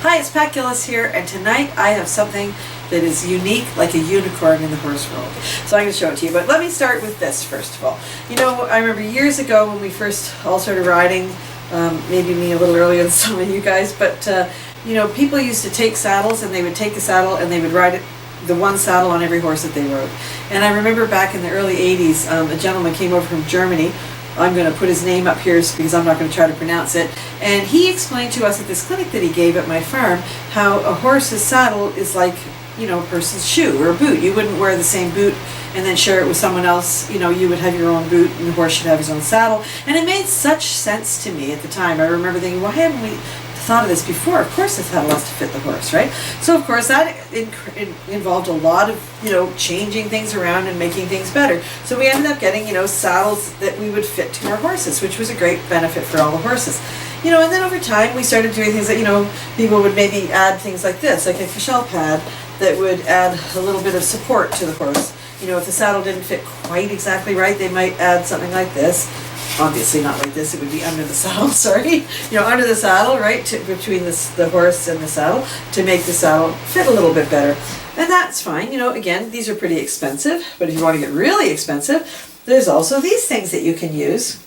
Hi, it's Pat Gillis here, and tonight I have something that is unique, like a unicorn in the horse world. So I'm going to show it to you, but let me start with this first of all. You know, I remember years ago when we first all started riding, maybe me a little earlier than some of you guys, but you know, people used to take saddles, and they would take a saddle and they would ride it, the one saddle on every horse that they rode. And I remember back in the early 80s, a gentleman came over from Germany. I'm going to put his name up here because I'm not going to try to pronounce it. And he explained to us at this clinic that he gave at my farm how a horse's saddle is like, you know, a person's shoe or a boot. You wouldn't wear the same boot and then share it with someone else. You know, you would have your own boot and the horse should have his own saddle. And it made such sense to me at the time. I remember thinking, why haven't we thought of this before? Of course the saddle has to fit the horse, right? So of course that involved a lot of, you know, changing things around and making things better. So we ended up getting, you know, saddles that we would fit to our horses, which was a great benefit for all the horses. You know, and then over time we started doing things that, you know, people would maybe add things like this, like a cashel pad that would add a little bit of support to the horse. You know, if the saddle didn't fit quite exactly right, they might add something like this. Obviously not like this, it would be under the saddle, sorry. You know, under the saddle, right, between the horse and the saddle, to make the saddle fit a little bit better. And that's fine. You know, again, these are pretty expensive, but if you want to get really expensive, there's also these things that you can use,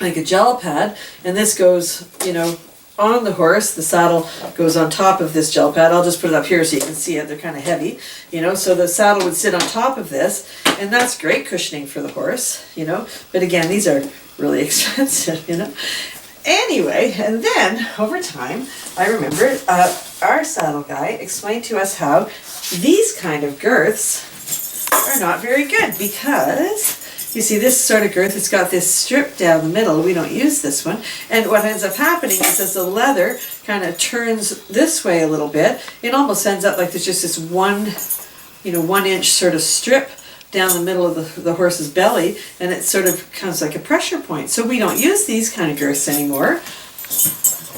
like a gel pad, and this goes, you know, on the horse. The saddle goes on top of this gel pad. I'll just put it up here so you can see it. They're kind of heavy, you know, so the saddle would sit on top of this, and that's great cushioning for the horse, you know, but again, these are really expensive, you know. Anyway, and then over time, I remember our saddle guy explained to us how these kind of girths are not very good because you see this sort of girth, it's got this strip down the middle. We don't use this one. And what ends up happening is as the leather kind of turns this way a little bit, it almost ends up like there's just this one, you know, 1 inch sort of strip down the middle of the horse's belly, and it sort of comes like a pressure point. So we don't use these kind of girths anymore.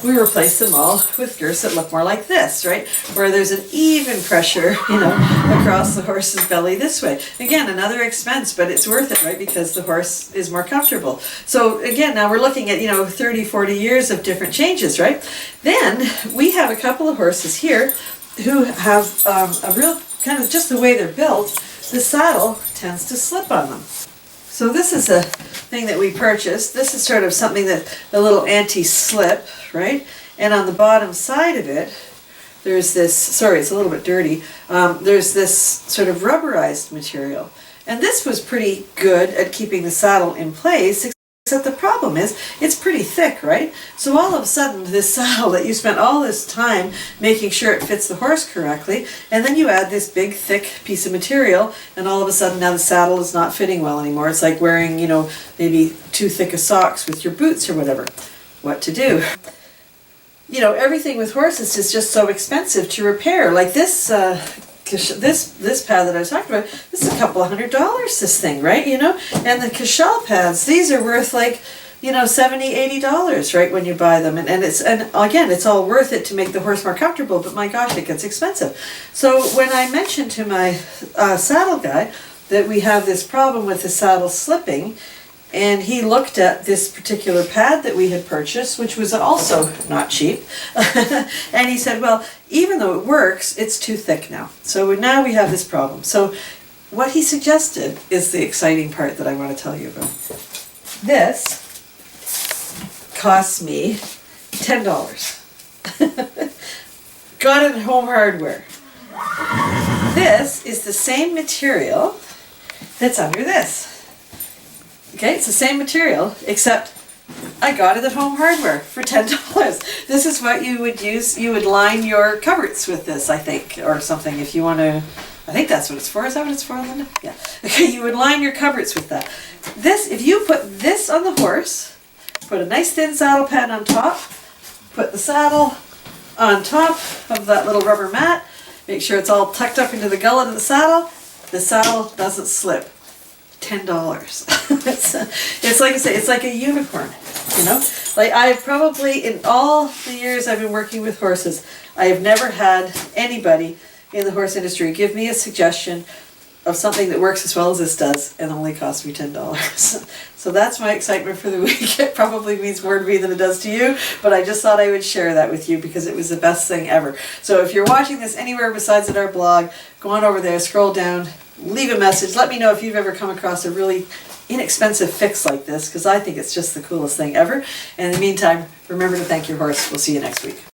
We replace them all with girths that look more like this, right? Where there's an even pressure, you know, across the horse's belly this way. Again, another expense, but it's worth it, right? Because the horse is more comfortable. So again, now we're looking at, you know, 30, 40 years of different changes, right? Then we have a couple of horses here who have a real kind of just the way they're built, the saddle tends to slip on them. So this is a thing that we purchased. This is sort of something that a little anti-slip, right? And on the bottom side of it, there's this, sorry, it's a little bit dirty, there's this sort of rubberized material. And this was pretty good at keeping the saddle in place, except the problem is it's pretty thick, right? So all of a sudden this saddle that you spent all this time making sure it fits the horse correctly, and then you add this big thick piece of material, and all of a sudden now the saddle is not fitting well anymore. It's like wearing, you know, maybe too thick a socks with your boots or whatever. What to do? You know, everything with horses is just so expensive to repair. Like this this pad that I was talking about, this is a couple $100, this thing, right? You know, and the cashel pads, these are worth like, you know, $70, $80, right, when you buy them. And again, it's all worth it to make the horse more comfortable, but my gosh, it gets expensive. So when I mentioned to my saddle guy that we have this problem with the saddle slipping, and he looked at this particular pad that we had purchased, which was also not cheap, and he said, well, even though it works, it's too thick now. So now we have this problem. So what he suggested is the exciting part that I want to tell you about. This cost me $10. Got it at Home Hardware. This is the same material that's under this. Okay, it's the same material, except I got it at Home Hardware for $10. This is what you would use. You would line your cupboards with this, I think, or something, if you want to. I think that's what it's for. Is that what it's for, Linda? Yeah. Okay, you would line your cupboards with that. This, if you put this on the horse, put a nice thin saddle pad on top, put the saddle on top of that little rubber mat, make sure it's all tucked up into the gullet of the saddle doesn't slip. $10. It's like I say, it's like a unicorn, you know? Like I've probably, in all the years I've been working with horses, I have never had anybody in the horse industry give me a suggestion of something that works as well as this does and only cost me $10. So that's my excitement for the week. It probably means more to me than it does to you, but I just thought I would share that with you because it was the best thing ever. So if you're watching this anywhere besides at our blog, go on over there, scroll down, leave a message. Let me know if you've ever come across a really inexpensive fix like this, because I think it's just the coolest thing ever. And in the meantime, remember to thank your horse. We'll see you next week.